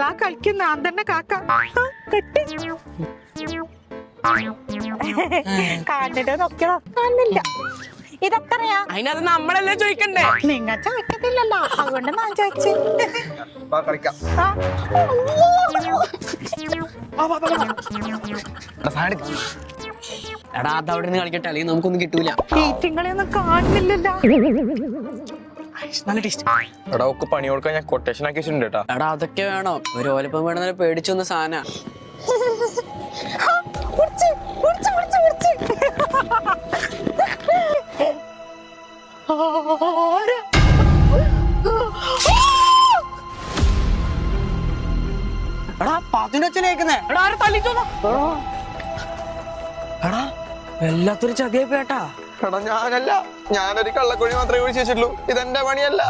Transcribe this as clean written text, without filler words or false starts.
അതാ കളിക്കുന്ന ഞാൻ തന്നെ കാക്ക കണ്ടിട്ട് നോക്കിയോ കാണുന്നില്ല. ഇതെത്രയാ? അതിനത് നമ്മളല്ലേ ചോദിക്കണ്ടേ? നിങ്ങൾ ചോദിക്കത്തില്ലല്ലോ, അതുകൊണ്ട് ഞാൻ ചോദിച്ചു. എടാ അതവിടെ നിന്ന് കളിക്കട്ടെ, അല്ലെങ്കിൽ നമുക്കൊന്നും കിട്ടൂല. ഈറ്റിങ്ങളെയൊന്നും കാണുന്നില്ലല്ലോ. നല്ല ടേസ്റ്റ്. എടാ ഒക്കെ പണി കൊടുക്കാൻ ഞാൻ കൊട്ടേഷൻ ആക്കി വെച്ചിട്ടുണ്ട് കേട്ടാ. എടാ അതൊക്കെ വേണോ? ഒരു ഓലപ്പം വേണമെന്ന് പേടിച്ചു വന്ന സാധന. എടാ പാത്തിനച്ഛനേക്കുന്നേ. എടാ ആരെ തല്ലിച്ചോന്നോ? എടാ എല്ലാത്തൊരു ചതിയെ പേട്ടാ. എടാ ഞാനല്ല, ഞാനൊരു കള്ളക്കോഴി മാത്രമേ ഒഴിച്ചു വെച്ചിട്ടുള്ളൂ. ഇതെന്റെ പണിയല്ല.